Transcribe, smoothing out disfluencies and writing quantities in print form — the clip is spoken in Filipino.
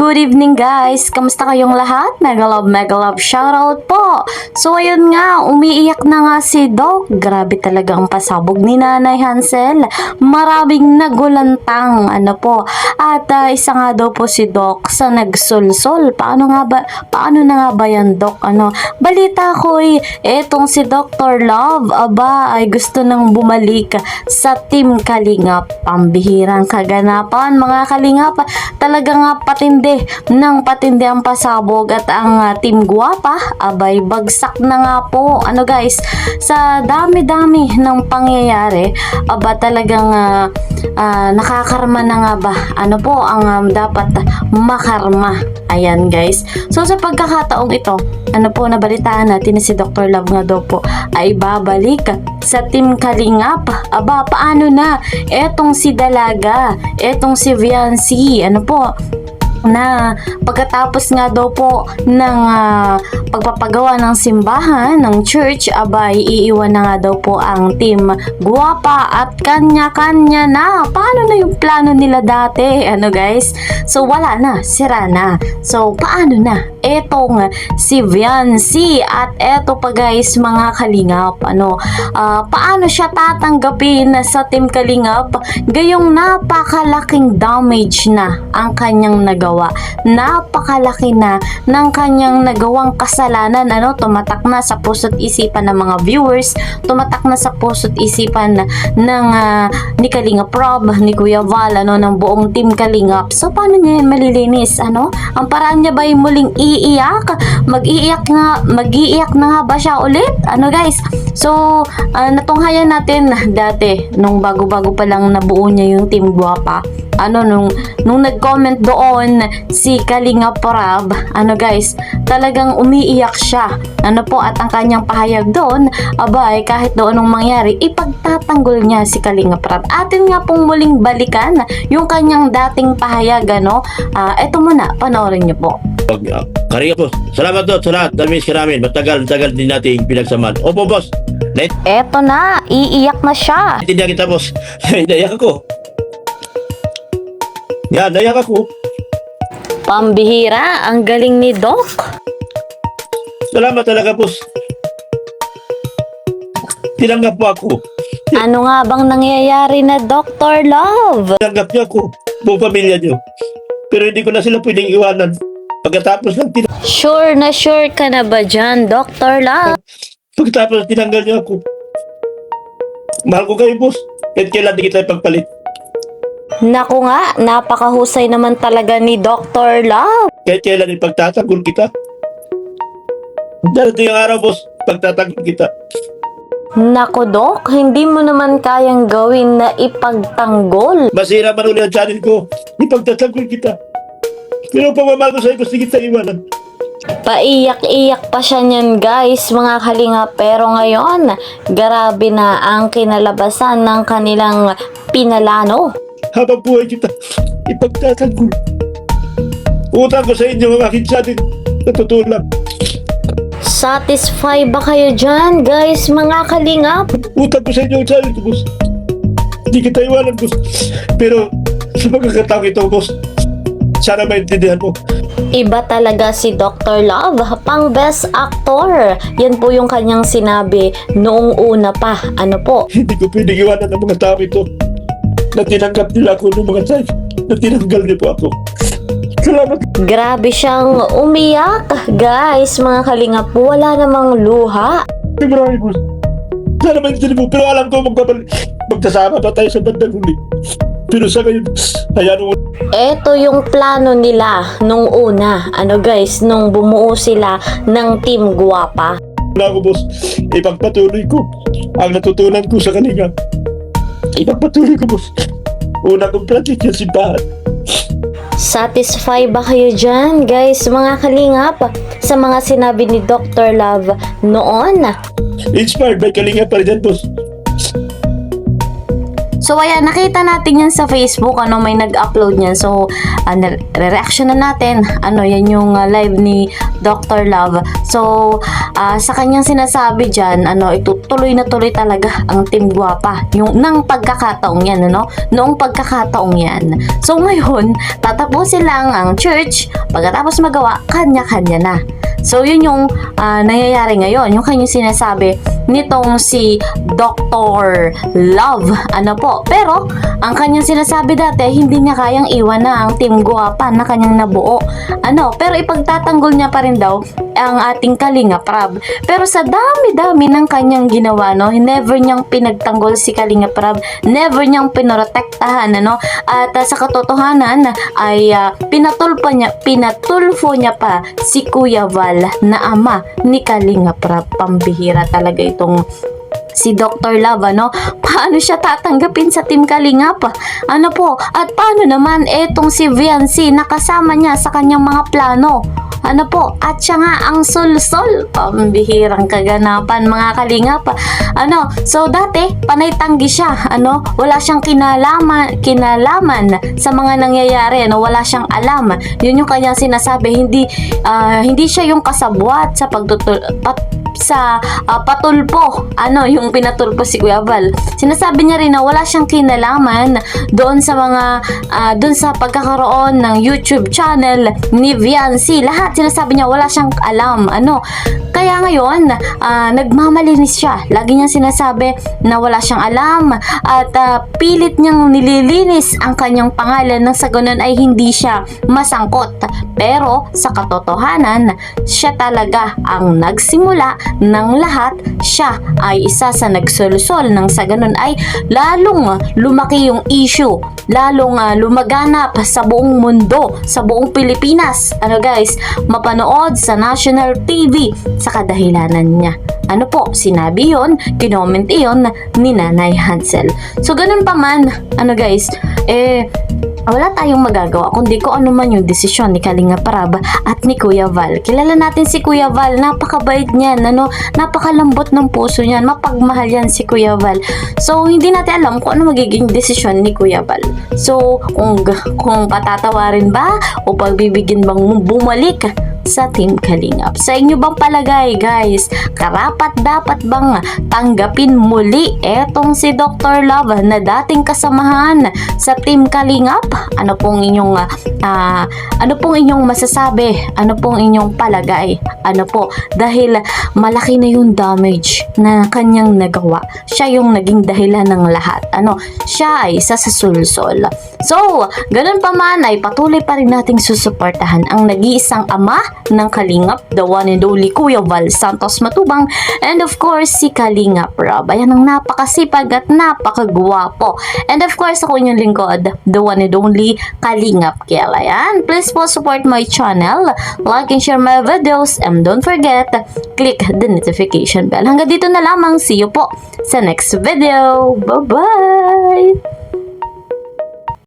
Good evening guys! Kamusta kayong lahat? Mega love shoutout po! So ayun nga, umiiyak na nga si Doc. Grabe talaga ang pasabog ni Nanay Hansel. Maraming nagulantang At isa nga daw po si Doc sa nagsulsol. Paano na nga ba yan Doc? Balita ko etong si Dr. Love ay gusto nang bumalik sa Team Kalingap. Pambihirang kaganapan mga Kalingap. Talaga nga patindi ang pasabog at ang Team Guwapa abay bagsak na nga po. Guys, sa dami-dami ng pangyayari talagang nakakarma na nga ba? Ang dapat makarma. Ayan guys. So sa pagkakataong ito, nabalitaan natin na si Dr. Love nga daw po ay babalik sa Team Kalingap. Paano na? Etong si Dalaga, etong si Viancy, na pagkatapos nga daw po ng pagpapagawa ng simbahan ng church, iiwan na nga daw po ang Team Guwapa at kanya-kanya na. Paano na yung plano nila dati? Guys? So wala na, sira na. So paano na? Etong si Viancy at eto pa guys mga Kalingap. Paano siya tatanggapin sa Team Kalingap? Gayong napakalaking damage na ang kanyang nagawa. Napakalaki na ng kanyang nagawang kasalanan. Tumatak na sa puso't isipan ng mga viewers, tumatak na sa puso't isipan ng ni Kalingap Rob, ni Kuya Val, ng buong Team Kalingap. So paano niya yan malilinis? Ang paraan niya ba ay muling iiyak? Mag-iiyak na nga ba siya ulit? Guys? So natunghayan natin dati nung bago-bago pa lang nabuo niya yung Team Guwapa. Nung nag-comment doon si Kalingap Rob, guys, talagang umiiyak siya. At ang kanyang pahayag doon, kahit doon anong mangyari, ipagtatanggol niya si Kalingap Rob. Atin nga pong muling balikan yung kanyang dating pahayag, eto muna, panoorin niyo po. Kalingap po, salamat po sa lahat. Damiss ka namin, matagal din natin pinagsamaan. Opo boss, Eto na, iiyak na siya. naiintindihan kita boss. Naiyak ako. Yan, naiyak ako. Pambihira, ang galing ni Doc. Salamat talaga boss. Tinanggap po ako. Ano nga bang nangyayari na Dr. Love? Tinanggap niyo ako, buong pamilya niyo. Pero hindi ko na sila pwedeng iwanan. Pagkatapos ng Sure ka na ba dyan, Dr. Love? pagkatapos tinanggal niyo ako. Mahal ko kayo boss. Kahit kailan di kita ipagpalit. Naku nga, napakahusay naman talaga ni Dr. Love. Kahit kailan ipagtatanggol kita. Darating ang araw boss, pagtatanggol kita. Naku Doc, hindi mo naman kayang gawin na ipagtanggol. Masira man ulit ang channel ko, ipagtatanggol kita. Pero pagmamahal ko sa'yo, gusto kita iwanan. Paiyak-iyak pa siya niyan guys mga Kalingap, pero ngayon grabe na ang kinalabasan ng kanilang pinalano. Habang buhay kita, ipagtatanggol. Utang ko sa inyo ang aking channel, na totoo lang. Satisfy ba kayo dyan guys mga Kalingap? Utang ko sa inyo ang channel ko, boss. Hindi kita iwanan, boss. Pero sa pagkakataong ito, boss, sana maintindihan mo. Iba talaga si Dr. Love, pang best actor. Yan po yung kanyang sinabi noong una pa. Hindi ko pwedeng iwanan ang mga tao ito na tinanggap nila ako ng mga time na tinanggal niyo po ako. Salamat. Grabe siyang umiyak. Guys, mga Kalingap, wala namang luha. Marami, boss. Sana maintindihan mo. Pero alam ko magkasama pa tayo sa bandang huli. Pero sa ngayon, hayaan mo. Ito yung plano nila nung una. Guys, nung bumuo sila ng Team Guwapa. Wala ko, boss. Ipagpatuloy ko ang natutunan ko sa kanila. Ipagpatuloy ko, boss. Una kong project yung simbahan. Satisfy ba kayo dyan, guys, mga Kalingap, sa mga sinabi ni Dr. Love noon? Inspired by Kalingap pa rin yan, boss. So ayan, nakita natin yan sa Facebook, may nag-upload niyan. So re-reaction na natin. Yan yung live ni Dr. Love. So sa kanyang sinasabi diyan, itutuloy na tuloy talaga ang Team Guwapa. Yung nang pagkakataong yan, noong pagkakataong yan. So ngayon, tatapusin lang ang church, pagkatapos magawa, kanya-kanya na. So yun yung nangyayari ngayon, yung kanyang sinasabi nitong si Dr. Love. Pero ang kanyang sinasabi dati, hindi niya kayang iwan na ang Team Guwapa na kanyang nabuo. Pero ipagtatanggol niya pa rin daw ang ating Kalinga Prab. Pero sa dami-dami ng kanyang ginawa, never niyang pinagtanggol si Kalinga Prab, never niyang pinoprotektahan, at sa katotohanan ay pinatulfo niya pa si Kuya Val na ama ni Kalinga Prab. Pambihira talaga itong si Dr. Love, paano siya tatanggapin sa Team Kalingap? At paano naman etong si Viancy nakasama niya sa kanyang mga plano? At siya nga ang sulsol. Pambihirang kaganapan, mga Kalingap. So dati, panay tanggi siya. Wala siyang kinalaman sa mga nangyayari. Wala siyang alam. Yun yung kanyang sinasabi. Hindi siya yung kasabwat sa patulpo. Yung pinatulpo si Kuya Val. Sinasabi niya rin na wala siyang kinalaman doon sa doon sa pagkakaroon ng YouTube channel ni Viancy. Lahat sinasabi niya wala siyang alam. Kaya ngayon, nagmamalinis siya. Lagi niyang sinasabi na wala siyang alam at pilit niyang nililinis ang kanyang pangalan nang sa ganun ay hindi siya masangkot. Pero sa katotohanan, siya talaga ang nagsimula ng lahat. Siya ay isa sa nagsolusol nang sa ganun ay lalong lumaki yung issue, lalong lumaganap sa buong mundo, sa buong Pilipinas. Guys, mapanood sa national TV sa kadahilanan niya. Sinabi yon, kinoment iyon ni Nanay Hansel. So ganun pa man, guys, wala tayong magagawa kundi kung ano man yung desisyon ni Kalinga Prab at ni Kuya Val. Kilala natin si Kuya Val, napakabait niyan, napakalambot ng puso niyan, mapagmahal yan si Kuya Val. So hindi natin alam kung ano magiging desisyon ni Kuya Val. So kung patatawarin ba o pagbibigyan bang bumalik sa Team Kalingap. Sa inyo bang palagay, guys? Karapat dapat bang tanggapin muli etong si Dr. Love na dating kasamahan sa Team Kalingap? Ano pong inyong masasabi? Ano pong inyong palagay? Dahil malaki na yung damage na kanyang nagawa. Siya yung naging dahilan ng lahat. Siya ay isa sa sulsol. So, ganun pa man ay patuloy pa rin nating susuportahan ang nag-iisang ama ng Kalingap, the one and only Kuya Val Santos Matubang, and of course si Kalinga Prab. Ayan ang napakasipag at napakagwapo. And of course ako inyong lingkod, the one and only Kalingap Kiel. Ayan, please po support my channel, like and share my videos, and don't forget, click the notification bell. Hanggang dito na lamang, see you po sa next video. Bye bye!